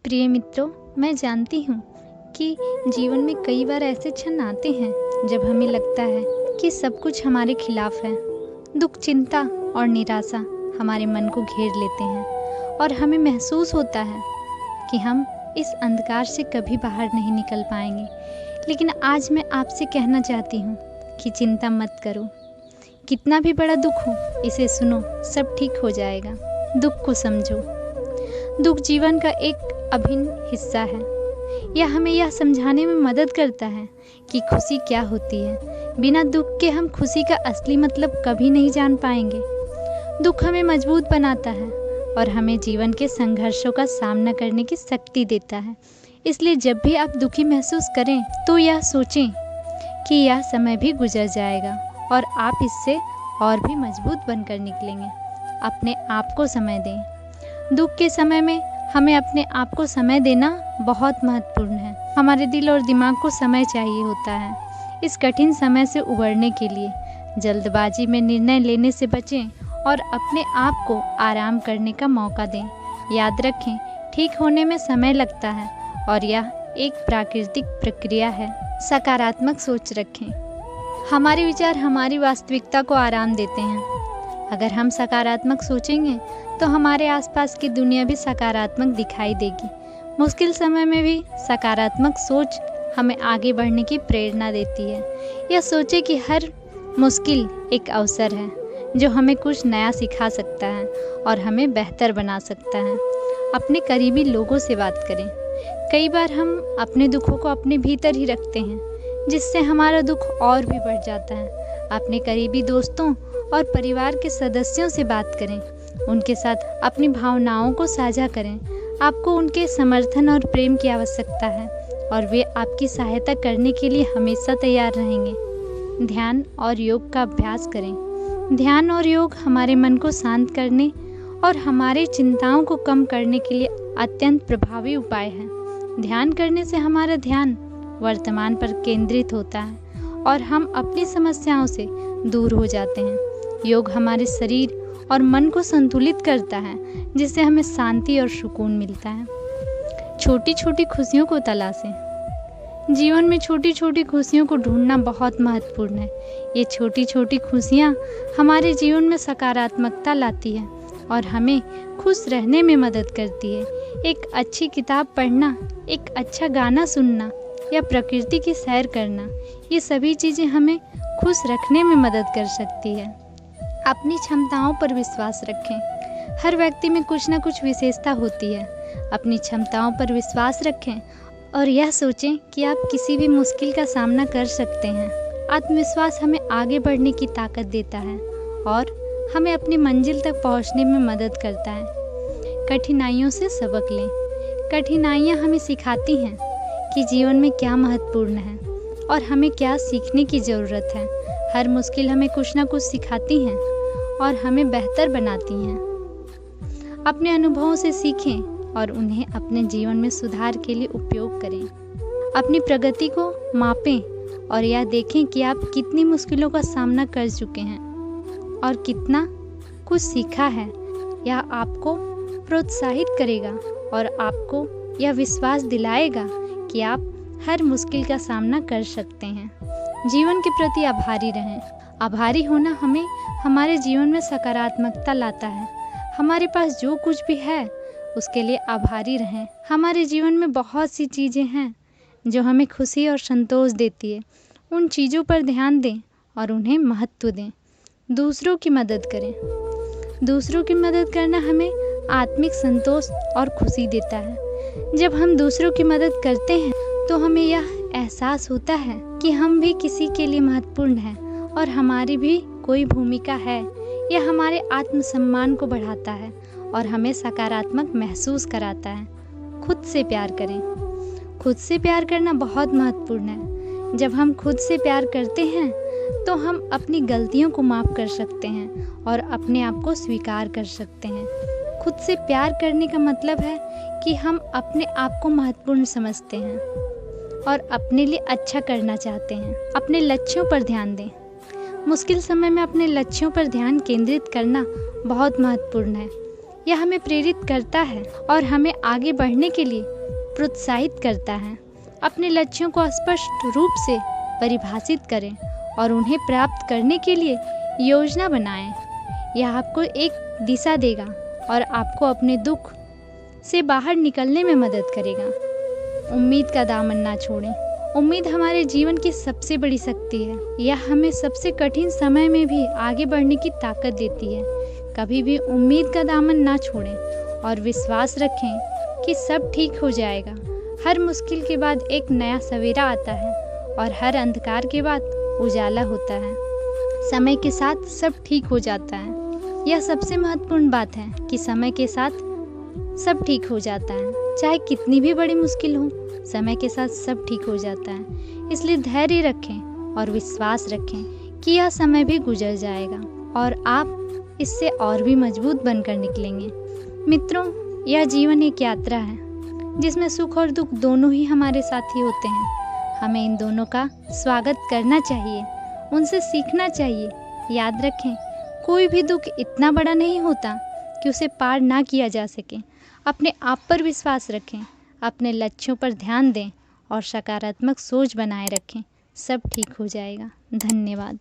प्रिय मित्रों, मैं जानती हूँ कि जीवन में कई बार ऐसे क्षण आते हैं जब हमें लगता है कि सब कुछ हमारे खिलाफ है। दुख, चिंता और निराशा हमारे मन को घेर लेते हैं और हमें महसूस होता है कि हम इस अंधकार से कभी बाहर नहीं निकल पाएंगे। लेकिन आज मैं आपसे कहना चाहती हूँ कि चिंता मत करो। कितना भी बड़ा दुख हो, इसे सुनो, सब ठीक हो जाएगा। दुख को समझो। दुख जीवन का एक अभिन्न हिस्सा है। यह हमें यह समझाने में मदद करता है कि खुशी क्या होती है। बिना दुख के हम खुशी का असली मतलब कभी नहीं जान पाएंगे। दुख हमें मजबूत बनाता है और हमें जीवन के संघर्षों का सामना करने की शक्ति देता है। इसलिए जब भी आप दुखी महसूस करें तो यह सोचें कि यह समय भी गुजर जाएगा और आप इससे और भी मजबूत बनकर निकलेंगे। अपने आप को समय दें। दुख के समय में हमें अपने आप को समय देना बहुत महत्वपूर्ण है। हमारे दिल और दिमाग को समय चाहिए होता है इस कठिन समय से उबरने के लिए। जल्दबाजी में निर्णय लेने से बचें और अपने आप को आराम करने का मौका दें। याद रखें, ठीक होने में समय लगता है और यह एक प्राकृतिक प्रक्रिया है। सकारात्मक सोच रखें। हमारे विचार हमारी वास्तविकता को आराम देते हैं। अगर हम सकारात्मक सोचेंगे तो हमारे आसपास की दुनिया भी सकारात्मक दिखाई देगी। मुश्किल समय में भी सकारात्मक सोच हमें आगे बढ़ने की प्रेरणा देती है। यह सोचें कि हर मुश्किल एक अवसर है जो हमें कुछ नया सिखा सकता है और हमें बेहतर बना सकता है। अपने करीबी लोगों से बात करें। कई बार हम अपने दुखों को अपने भीतर ही रखते हैं, जिससे हमारा दुख और भी बढ़ जाता है। अपने करीबी दोस्तों और परिवार के सदस्यों से बात करें। उनके साथ अपनी भावनाओं को साझा करें। आपको उनके समर्थन और प्रेम की आवश्यकता है और वे आपकी सहायता करने के लिए हमेशा तैयार रहेंगे। ध्यान और योग का अभ्यास करें। ध्यान और योग हमारे मन को शांत करने और हमारे चिंताओं को कम करने के लिए अत्यंत प्रभावी उपाय है। ध्यान करने से हमारा ध्यान वर्तमान पर केंद्रित होता है और हम अपनी समस्याओं से दूर हो जाते हैं। योग हमारे शरीर और मन को संतुलित करता है, जिससे हमें शांति और सुकून मिलता है। छोटी छोटी खुशियों को तलाशें। जीवन में छोटी छोटी खुशियों को ढूंढना बहुत महत्वपूर्ण है। ये छोटी छोटी खुशियाँ हमारे जीवन में सकारात्मकता लाती है और हमें खुश रहने में मदद करती है। एक अच्छी किताब पढ़ना, एक अच्छा गाना सुनना या प्रकृति की सैर करना, ये सभी चीज़ें हमें खुश रखने में मदद कर सकती है। अपनी क्षमताओं पर विश्वास रखें। हर व्यक्ति में कुछ न कुछ विशेषता होती है। अपनी क्षमताओं पर विश्वास रखें और यह सोचें कि आप किसी भी मुश्किल का सामना कर सकते हैं। आत्मविश्वास हमें आगे बढ़ने की ताकत देता है और हमें अपनी मंजिल तक पहुंचने में मदद करता है। कठिनाइयों से सबक लें। कठिनाइयाँ हमें सिखाती हैं कि जीवन में क्या महत्वपूर्ण है और हमें क्या सीखने की ज़रूरत है। हर मुश्किल हमें कुछ न कुछ सिखाती हैं और हमें बेहतर बनाती हैं। अपने अनुभवों से सीखें और उन्हें अपने जीवन में सुधार के लिए उपयोग करें। अपनी प्रगति को मापें और यह देखें कि आप कितनी मुश्किलों का सामना कर चुके हैं और कितना कुछ सीखा है। यह आपको प्रोत्साहित करेगा और आपको यह विश्वास दिलाएगा कि आप हर मुश्किल का सामना कर सकते हैं। जीवन के प्रति आभारी रहें। आभारी होना हमें हमारे जीवन में सकारात्मकता लाता है। हमारे पास जो कुछ भी है उसके लिए आभारी रहें। हमारे जीवन में बहुत सी चीज़ें हैं जो हमें खुशी और संतोष देती है। उन चीज़ों पर ध्यान दें और उन्हें महत्व दें। दूसरों की मदद करें। दूसरों की मदद करना हमें आत्मिक संतोष और खुशी देता है। जब हम दूसरों की मदद करते हैं तो हमें यह एहसास होता है कि हम भी किसी के लिए महत्वपूर्ण हैं और हमारी भी कोई भूमिका है। यह हमारे आत्मसम्मान को बढ़ाता है और हमें सकारात्मक महसूस कराता है। खुद से प्यार करें। खुद से प्यार करना बहुत महत्वपूर्ण है। जब हम खुद से प्यार करते हैं तो हम अपनी गलतियों को माफ़ कर सकते हैं और अपने आप को स्वीकार कर सकते हैं। खुद से प्यार करने का मतलब है कि हम अपने आप को महत्वपूर्ण समझते हैं और अपने लिए अच्छा करना चाहते हैं। अपने लक्ष्यों पर ध्यान दें। मुश्किल समय में अपने लक्ष्यों पर ध्यान केंद्रित करना बहुत महत्वपूर्ण है। यह हमें प्रेरित करता है और हमें आगे बढ़ने के लिए प्रोत्साहित करता है। अपने लक्ष्यों को स्पष्ट रूप से परिभाषित करें और उन्हें प्राप्त करने के लिए योजना बनाएं। यह आपको एक दिशा देगा और आपको अपने दुख से बाहर निकलने में मदद करेगा। उम्मीद का दामन ना छोड़ें। उम्मीद हमारे जीवन की सबसे बड़ी शक्ति है। यह हमें सबसे कठिन समय में भी आगे बढ़ने की ताकत देती है। कभी भी उम्मीद का दामन ना छोड़ें और विश्वास रखें कि सब ठीक हो जाएगा। हर मुश्किल के बाद एक नया सवेरा आता है और हर अंधकार के बाद उजाला होता है। समय के साथ सब ठीक हो जाता है। यह सबसे महत्वपूर्ण बात है कि समय के साथ सब ठीक हो जाता है। चाहे कितनी भी बड़ी मुश्किल हो, समय के साथ सब ठीक हो जाता है। इसलिए धैर्य रखें और विश्वास रखें कि यह समय भी गुजर जाएगा और आप इससे और भी मजबूत बनकर निकलेंगे। मित्रों, यह जीवन एक यात्रा है जिसमें सुख और दुख दोनों ही हमारे साथी होते हैं। हमें इन दोनों का स्वागत करना चाहिए, उनसे सीखना चाहिए। याद रखें, कोई भी दुख इतना बड़ा नहीं होता कि उसे पार ना किया जा सके। अपने आप पर विश्वास रखें, अपने लक्ष्यों पर ध्यान दें और सकारात्मक सोच बनाए रखें। सब ठीक हो जाएगा। धन्यवाद।